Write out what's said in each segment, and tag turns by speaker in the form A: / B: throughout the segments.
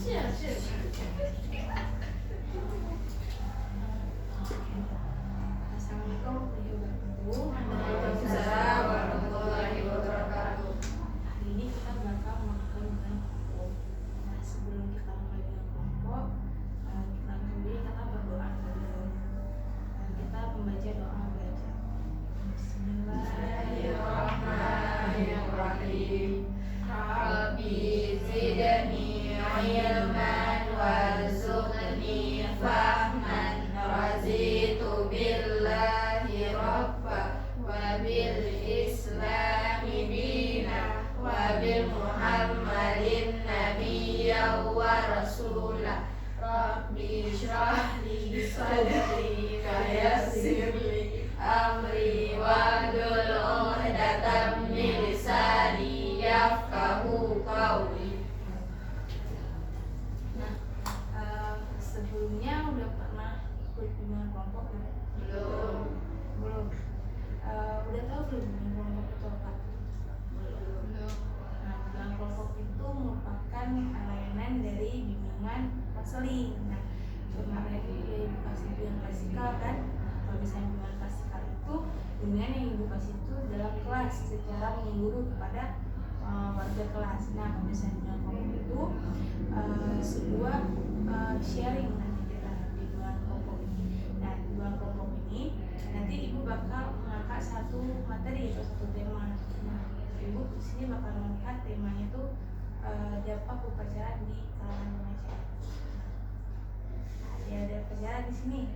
A: Assalamualaikum
B: Waalaikumsalam warahmatullahi wabarakatuh.
A: Hari ini kita bakal melakukan dengan kelompok. Nah, sebelum kita mulai dengan kelompok, kita berdoa dulu. Kita membaca doa belajar.
B: Bismillahirrahmanirrahim. Rabbi zidni ilman warzuqni fahman raditu billahi rabba wa bil islami dina wa bil muhammadin nabiyya wa rasula. Rabbi shrah li sadri wa yassir li amri wahlul 'uqdatam min lisani yafqahu qawli.
A: Nah, sebelumnya udah pernah ikut bimbingan kelompok belum? Belum. Udah tahu belum bimbingan kelompok itu apa?
B: Belum.
A: Nah, bimbingan kelompok itu merupakan layanan dari bimbingan konseling. Nah, kemarin edukasi bimbingan klasikal kan? Kalau misalnya bimbingan klasikal itu bimbingan yang edukasi itu dalam kelas secara mengguru kepada warga kelas. Nah, kalau misalnya bimbingan kelompok itu sebuah sharing nanti kita di bimbingan kelompok ini. Nah, di bimbingan kelompok ini nanti ibu bakal mengangkat satu materi atau satu tema. Nah, ibu di sini bakal melihat temanya itu dampak upacara di kalangan remaja. Ada upacara di sini.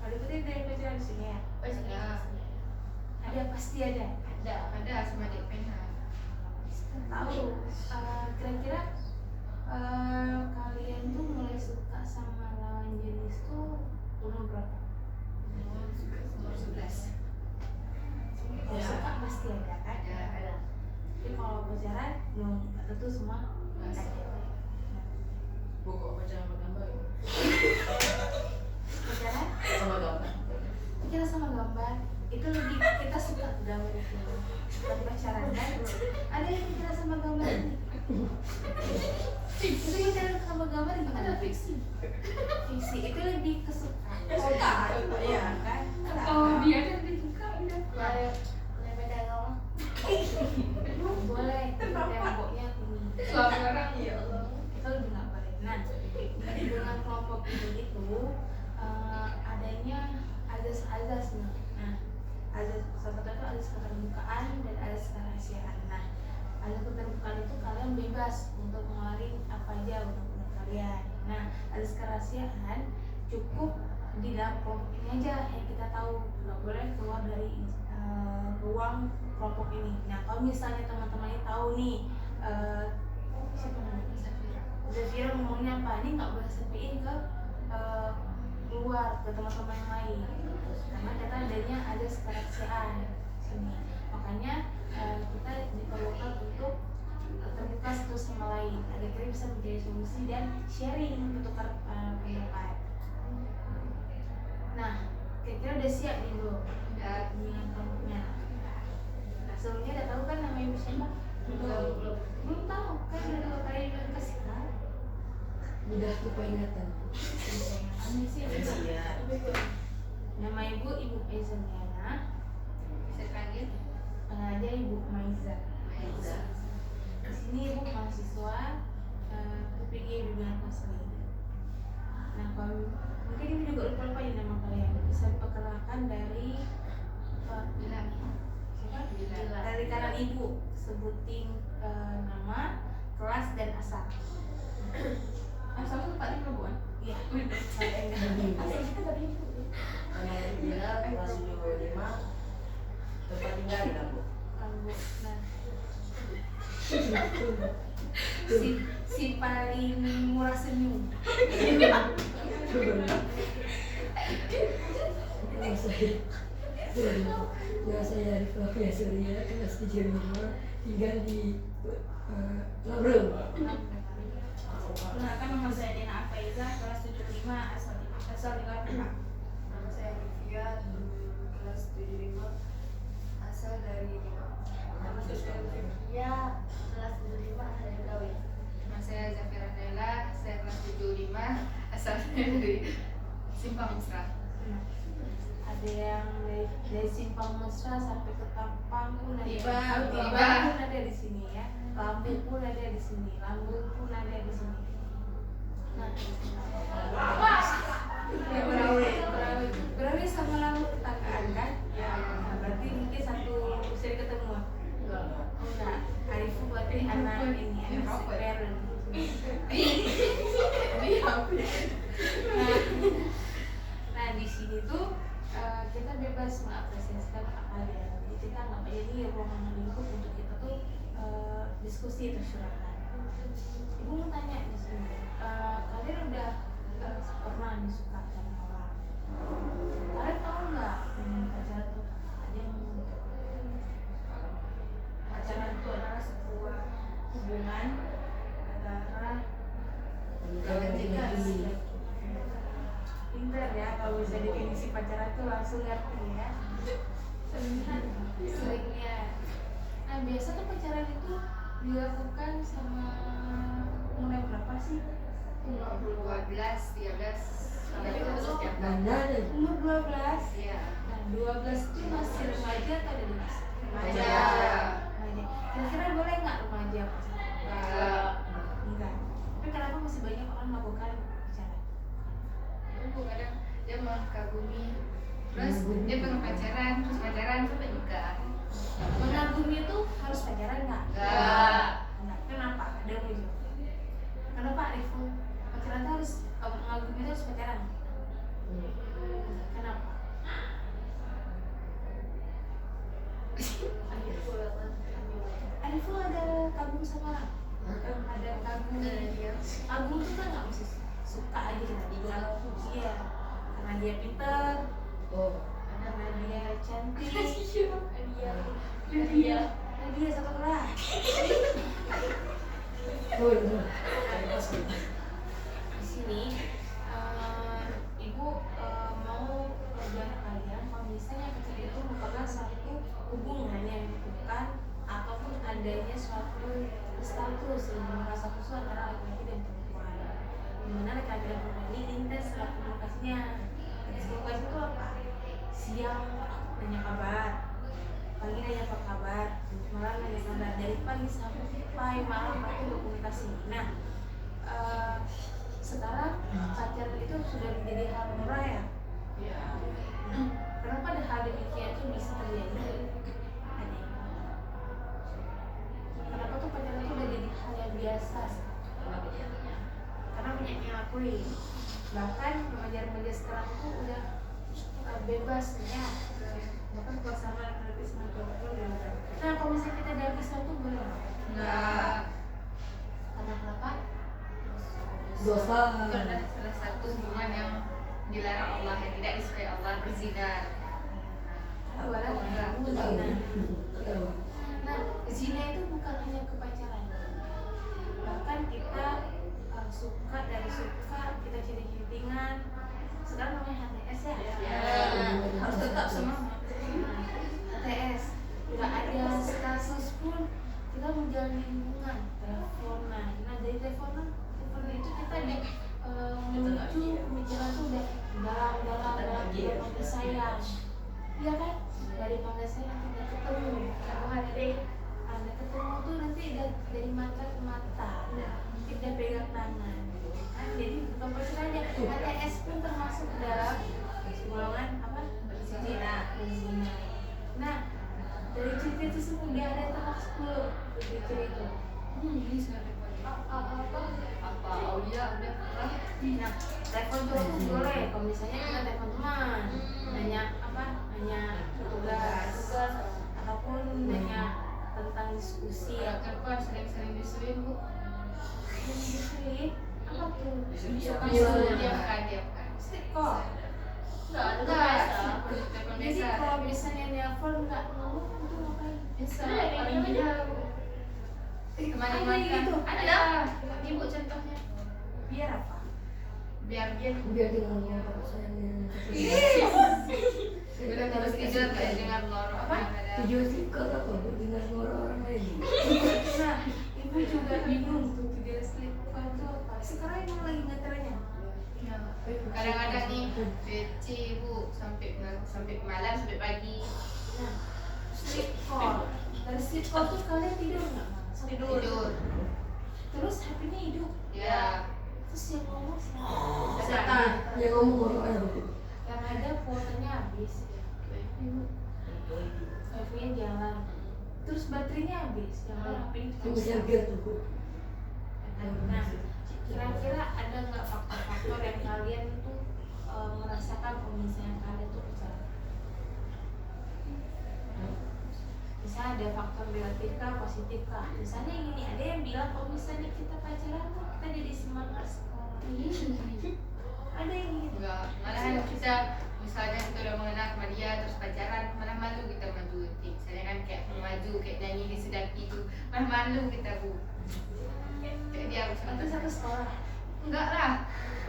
A: Ada betul dari upacara di sini ya? Ada pasti ada.
B: Ada sama Dek Pena.
A: Tahu kira-kira kalian tuh mulai suka sama lawan jenis tuh umur berapa?
B: Umur 11.
A: Kalau suka pasti ada kan?
B: Ada.
A: Tapi kalau pacaran belum tentu semua ada.
B: Buku apa jangan gambar?
A: Pacaran
B: Sama gambar.
A: kita sama gambar itu lebih kita suka gambar itu. Tapi pacaran kan ada yang kita sama gambar ini. Itu kita sama gambar gimana?
B: Ada fiksi.
A: Fiksi itu lebih kesuka.
B: Iya.
A: Kan?
B: Oh, dia ada disuka udah.
A: Boleh beda agama? Boleh. Temboknya tinggi.
B: Suami orang ya Allah.
A: Itu lebih nggak boleh. Nah, dengan kelompok itu adanya azas-azasnya. Nah, azas salah satu itu azas keterbukaan dan azas kerahasiaan. Nah, azas keterbukaan itu kalian bebas untuk mengeluarin apa aja undang-undang kalian. Nah, azas kerahasiaan cukup di dalam kelompok ini aja yang kita tahu, nggak boleh keluar dari ruang kelompok ini. Nah, kalau misalnya teman-teman ini tahu nih siapa namanya? Zafira ngomongnya apa, ini nggak boleh sampaikan ke keluar ke teman-teman yang lain karena kita adanya ada kerahasiaan sini. Makanya kita diperlukan untuk terbuka satu sama lain agar kita bisa menjadi solusi dan sharing bertukar pendapat. Nah, kira-kira udah siap nih Bu dengan kelompoknya. Nah, sebelumnya udah tahu kan nama ibu siapa? Belum tahu kan udah tahu kalian udah kasih kan?
C: Udah lupa ingatan.
A: Ini sih nama ibu Ezeliana.
B: Bisa panggil
A: Ada ibu Maiza. Di sini ibu mahasiswa PPG Bimbingan Konseling. Nah, kalau mungkin ibu juga lupa ya nama kalian. Bisa diperkenalkan dari siapa? Dari kanan ibu sebutin nama, kelas dan asal.
B: asal tempatnya Pelabuhan.
A: Iya.
C: Asal
A: kita dari ibu.
C: Nama Bila kelas 75 tempat tinggal di Lombok.
A: Nah, si paling murah senyum.
C: Nama saya Arifah Surya, kelas 75, tinggal di Labrung.
A: Perkenalkan, nama saya Dena Afaiza, kelas 75, asal di Lampung.
B: Nama saya Rifia, kelas 75, asal dari Nama saya Dari simpang mesra.
A: Ada yang dari simpang mesra sampai ke Tampang pun ada.
B: Tiba.
A: Tiba pun ada di sini ya. Lampu pun ada di sini. Lambung pun ada di sini. Nah, Berawi sama Lambung tetanggaan kan? Ya. Nah, berarti mungkin satu bisa ketemu. Enggak. Arifu berarti anak ini anak si parent. Nah di sini tuh kita bebas mengapresiasikan apa adanya. Jadi kita nggak ini ruangan lingkup untuk kita tuh diskusi tersurahkan. Ibu mau tanya di sini, kalian udah pernah nih suka sama orang? Kalian tahu nggak pacaran tuh ada yang pacaran itu adalah sebuah hubungan antara pintar ya kalau bisa definisi pacaran tuh langsung ngerti ya. Seringnya. Nah biasa tuh pacaran itu dilakukan sama mulai berapa sih?
B: Umur 12, 13 sampai 14
C: Mana ada?
A: Umur 12.
B: Iya.
A: Nah 12 itu masih remaja atau udah dewasa?
B: Remaja.
A: Remaja. Kira-kira boleh nggak remaja pacaran? Enggak. Tapi kenapa masih banyak orang melakukan pacaran?
B: Itu kadang dia mengagumi, terus dia pengen pacaran, terus pacaran sampai nikah.
A: Mengagumi itu harus pacaran nggak?
B: Nggak.
A: Nggak. Kenapa? Ada yang mau jawab. Kenapa Arifu? Pacaran itu harus mengagumi itu harus pacaran? Kenapa? Arifu ada kagum sama orang? Ada kagum. Kagum itu kan nggak mesti suka aja kita bilang. Iya. Karena dia pintar,
C: Oh,
A: karena dia cantik,
B: Dia
A: dia satu kelas. Di sini ibu mau pelajaran kalian kalau misalnya kecil itu merupakan satu hubungan yang bukan ataupun adanya suatu status yang merasa khusus antara laki-laki dan perempuan. Dimana laki-laki dan perempuan ini intens dalam komunikasinya. Komunikasi itu apa? Siang nanya kabar, pagi nanya apa kabar, malam nanya kabar, dari pagi sampai malam aku berkomunikasi. Nah, sekarang pacaran itu sudah menjadi hal murah ya. Kenapa ada hal demikian itu bisa terjadi? Kenapa tuh pacaran itu udah jadi hal yang biasa? Karena banyak yang lakuin. Bahkan remaja-remaja sekarang tuh udah bebas ya. Bahkan pasangan laki-laki sama perempuan. Nah, kalau misalnya kita dalam Islam tuh boleh
B: nggak.
A: karena kenapa?
C: dosa.
B: Itu adalah salah satu hubungan yang dilarang Allah, yang tidak disukai Allah, berzina.
A: Awalan kamu
C: Tahu.
A: zina.
C: Tahu.
A: Nah, zina itu bukan hanya kepacaran. Bahkan kita suka dari suka, kita ciri-ciringan. Sekarang namanya HTS ya.
B: Harus tetap semangat.
A: HTS. Nggak ada kasus pun kita menjalin hubungan teleponan. Nah dari teleponan itu kita menuju pemikiran tuh udah dalam panggil sayang. Iya kan? Dari panggil sayang kita ketemu. Kalau ada ketemu tuh nanti dari mata ke mata. Nanti udah pegang tangan. Kan? Jadi bukan pacaran aja. HTS pun termasuk dalam golongan apa? Berzina. Nah dari cerita itu sudah ada termasuk belum ciri itu?
B: Ini sangat apa Aulia udah pernah.
A: Nah, telepon tuh boleh kalau misalnya kita telepon teman, nanya apa? Nanya tugas ataupun nanya tentang diskusi
B: Kenapa sering-sering disuruh Bu?
A: yang disulit apa tuh?
B: Diamkan.
A: Slip call.
B: Enggak. Telepon
A: Jadi
B: biasa.
A: kalau misalnya nelpon nggak ngomong itu ngapain?
B: Biasa. Paling jauh. Temani
A: Ada
B: makan.
A: gitu?
B: Ada. Ibu contohnya.
A: Biar apa?
B: Biar dia
C: Biar dia ngomong apa sayangnya.
B: udah terus tidur kayak dengar lorong
A: Apa?
C: Tujuan sih kalau apa? Dengar suara orang lain.
A: Nah, ibu juga bingung tuh video slip call itu apa? Sekarang emang lagi ngetrennya.
B: kadang-kadang nih PC bu sampai malam sampai pagi.
A: Nah, sleep call. Dari sleep call tuh kalian tidur nggak?
B: Tidur.
A: Terus HP-nya hidup.
B: Ya.
A: Terus yang ngomong siapa?
B: Setan.
D: Yang ngomong orang
A: Yang ada kuotanya habis. Wifi-nya jalan. Terus baterainya habis. Yang ada HP-nya cuma
D: yang
A: satu.
D: biar tuh.
A: Nah, kira-kira ada nggak faktor-faktor yang kalian tuh merasakan kalau misalnya kalian tuh pacaran? Misalnya ada faktor negatif kah, positif kah? Misalnya gini, ada yang bilang kalau misalnya kita pacaran tuh kita jadi semangat sekolah. Ada yang gitu.
B: Enggak, malahan kita misalnya kita udah mengenal sama dia terus pacaran malah malu kita maju. Misalnya kan kayak maju kayak nyanyi di Sedaki itu malah malu kita bu. Kayak dia harus
A: Atau satu sekolah.
B: enggak lah,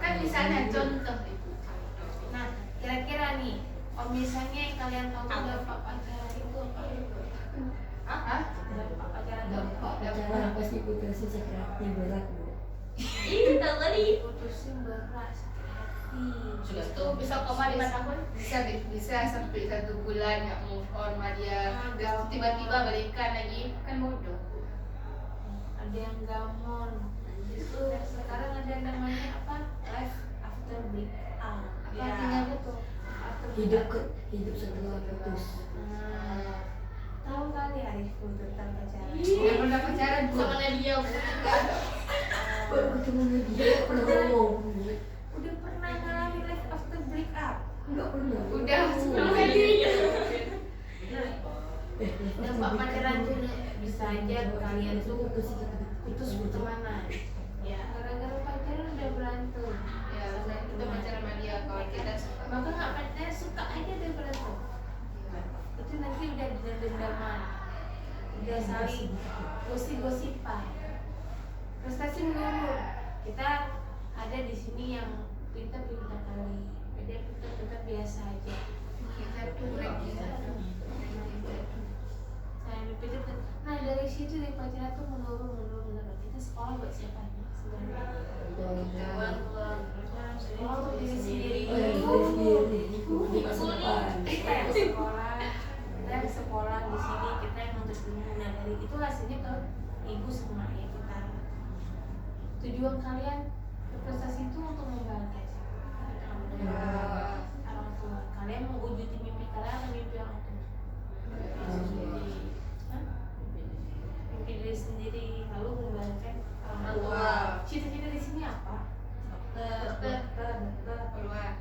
B: kan misalnya contoh itu.
A: Nah, kira-kira nih, kalau misalnya yang kalian tahu tuh dampak pacaran itu apa?
B: Hah?
A: Dampak pacaran itu
D: Dampak pacaran pasti putusin sakit hati berat bu.
A: Ih, tahu tadi. Putusin berat sakit hati.
C: Sudah
B: Itu
C: tuh.
B: bisa koma 5 tahun, bisa sampai 1 bulan nggak move on sama dia, terus tiba-tiba balikan lagi, kan bodoh.
A: Ada yang gamon. Itu sekarang ada namanya apa? Life after breakup. Apa
B: Ya.
A: artinya itu? After
D: Hidup setelah putus.
A: Nah, tahu kali Arif tentang pacaran.
B: Udah pernah pacaran bu?
A: Sama Nadia bu.
D: Baru ketemu dia pernah ngomong.
A: Udah pernah ngalamin life after breakup?
D: Enggak pernah.
B: Udah 10
A: kali.
B: kali.
A: Nah, dampak pacaran tuh bisa aja kalian tuh putus pertemanan. Ya, gara-gara pacaran udah berantem.
B: Ya, kita pacaran sama dia kalau kita suka.
A: Maka nggak pacaran suka aja udah berantem. Itu nanti udah dendam-dendaman, udah saling gosip-gosipan, prestasi menurun. Kita ada di sini yang kita pinta kali, dia tetap biasa aja.
B: Kita tuh ranking 1.
A: Nah dari situ dari pacaran tuh menurun. Kita sekolah buat siapa nih sebenarnya? Sekolah untuk diri sendiri.
D: Di masa depan.
A: Kita yang sekolah di sini kita yang untuk ilmu. Nah dari itu hasilnya ke ibu sama ayah kita. Tujuan kalian berprestasi itu untuk membahagiakan orang tua. Kalian mau wujudin mimpi kalian atau mimpi orang tua? Hah? Mimpi diri sendiri lalu membahagiakan orang tua. Cita-cita di sini apa? Dokter.
B: Keluar.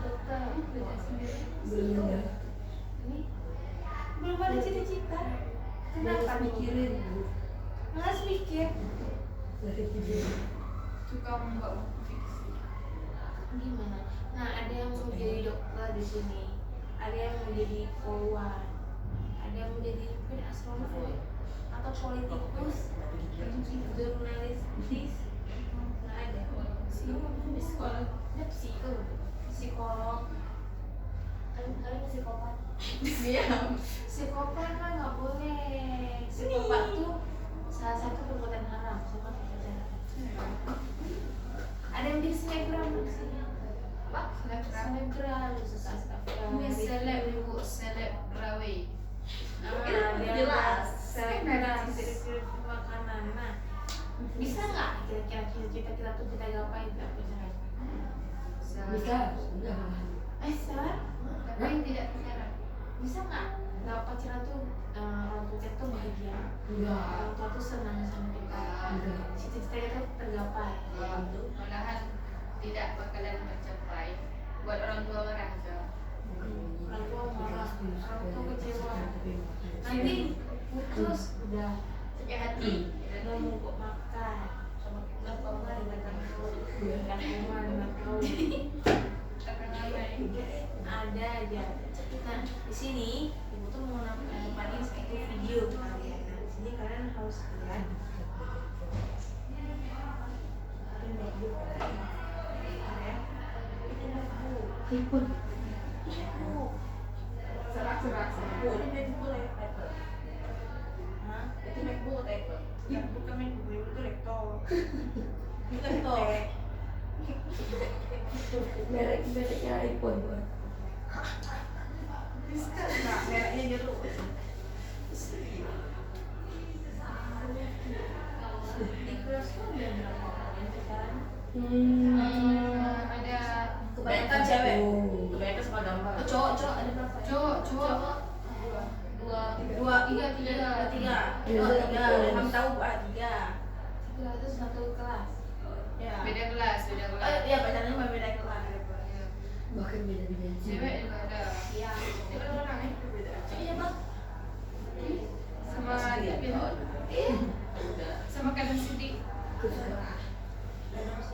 A: Dokter.
D: Belum ya.
A: Ini belum ada cita-cita. Kenapa
D: mikirin bu?
A: Malas mikir.
D: Dari tidur.
B: Suka membuat fiksi.
A: Gimana? Nah, ada yang mau jadi dokter di sini, ada yang mau jadi polwan, ada yang mau jadi mungkin astronot atau politikus, jurnalistis, nggak ada. Psikolog, psikolog, kalian psikopat. Psikopat mah nggak boleh. Psikopat tuh salah satu perbuatan haram sama pacaran. Ada yang jadi selebgram nggak sih?
B: Apa?
A: Selebgram,
B: Ini seleb bu, seleb rawe.
A: jelas. Selebgram, seleb makanan. Nah, bisa nggak kira-kira cita-cita kita tuh kita gapai nggak pacaran?
D: Bisa. Udah.
A: Salah?
B: Tapi yang tidak pacaran.
A: Bisa nggak pacaran tuh orang tua kita tuh bahagia,
D: Enggak.
A: orang tua tuh senang sama kita, cita-cita kita tergapai.
B: Malahan tidak bakalan tercapai. Buat orang tua marah aja.
A: Orang tua marah, orang tua kecewa. Nanti putus udah sakit hati, udah mogok makan, sama nggak tahu nggak tahu, nggak tahu. Ada aja. Nah di sini ibu tuh mau nampilin satu video ke kalian. Nah di sini kalian harus lihat.
D: Handphone.
C: Serak-serak. Ini MacBook ya, iPad.
A: Hah?
C: Itu MacBook atau iPad?
A: Ya bukan main buku itu laptop.
C: Bukan toh.
D: Mereknya iPhone buat.
C: Nah, mereknya jeruk.
A: Di kelas tuh ada berapa orang pacaran?
B: Ada
C: Kebanyakan cewek. Kebanyakan sama gambar.
A: Oh, cowok ada berapa?
B: cowok
C: Dua,
B: tiga
C: tiga.
D: Iya.
C: Tiga. Kamu tahu Pak? Tiga.
A: 300 satu kelas.
C: Ya.
B: beda kelas
C: Iya, pacarnya cuma beda kelas.
D: Bahkan beda dimensi.
B: cewek juga ada
A: Iya.
B: cewek orang
C: Iya, Bang.
B: sama
C: Iya.
B: iya sama kadang sedih
A: Kadang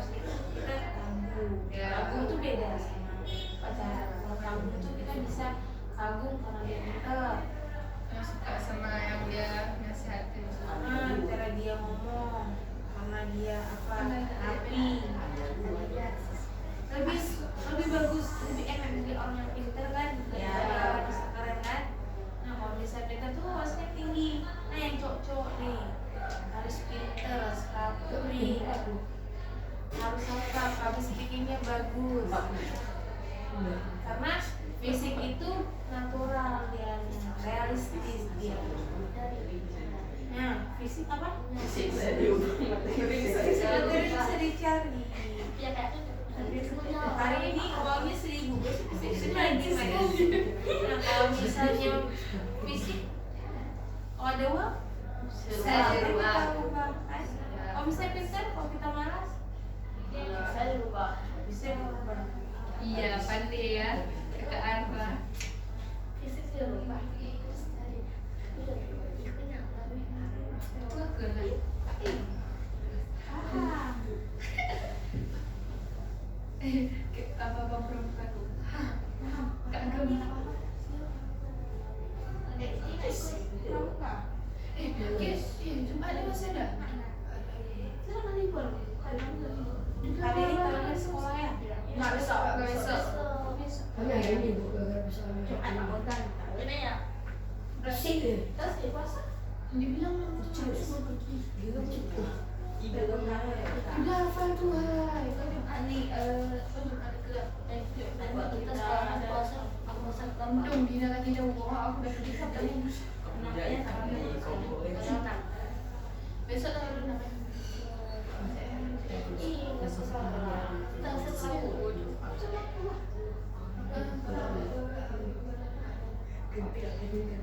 A: sih kita kagum.
B: Ya.
A: Kagum tuh beda sama pacaran. Kalau kagum tuh kita bisa kagum karena dia pintar,
B: yang suka sama yang dia nasihatin
A: karena cara dia ngomong, karena dia rapi. Lebih bagus, lebih enak jadi orang yang pintar kan?
C: Ya.
A: Bisa keren kan? Nah kalau misalnya pintar tuh harusnya tinggi. Nah yang cowok nih harus pintar, rapi, harus lengkap, habis speakingnya bagus. Karena fisik itu natural dia, realistis dia. Nah, fisik apa? Materi bisa dicari. Hari ini uangnya 1.000, besok lagi main. Nah, kalau misalnya fisik, kalau ada uang,
B: Saya ada uang.
A: kalau misalnya pintar, kalau kita malas,
C: Saya lupa.
A: bisa berubah.
B: iya pandai ya kakak Arfa aku lah apa perempuan kak Gem Jumat ada masih ada
A: Hari ini kalian sekolah ya?
C: Nggak besok.
B: besok
D: Kami hari ini buka bisa
C: Ini ya.
D: bersih ya.
B: dibilang
C: Ibu kemana ya?
B: udah hafal tuh hai dong Dina lagi jauh aku udah pergi katanya besok tanggal 6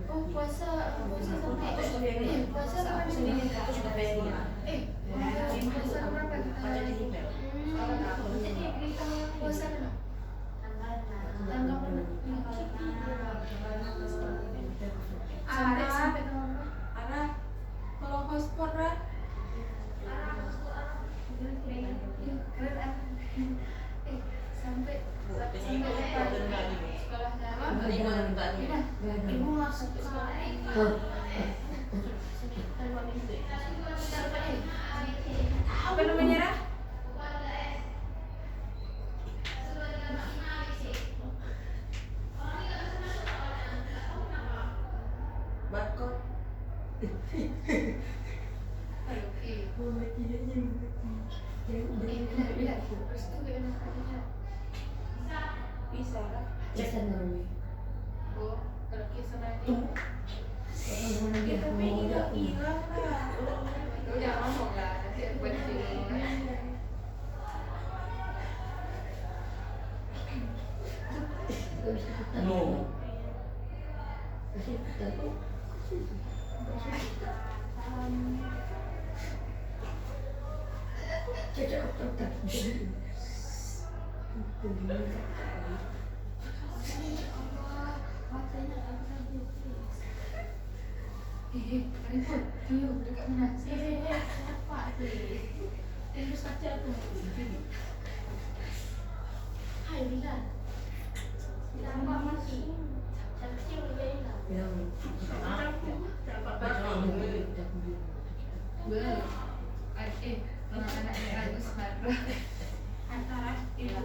B: oh puasa sampai puasa sampai sini puasa berapa puasa tanggal sampai tanggal
A: Arah, kalau paspor Ra,
B: keren sampai sekolahnya ibu masuk ke sekolah
A: apa namanya Ra?
C: Barcode.
A: Bisa Ra.
D: Bisa namanya.
B: oh kalau kisah nanti
A: Ya, tapi hilang Ra.
B: udah ngomong lah nanti buat
C: No.
D: Masih kita tuh. Cocok otak.
B: Ribut, tuyul dekat mana?
A: Terus saja aku. Hai Bila. Lama masih.
D: Yang
B: anak-anak yang bagus marah
A: Antara ibu.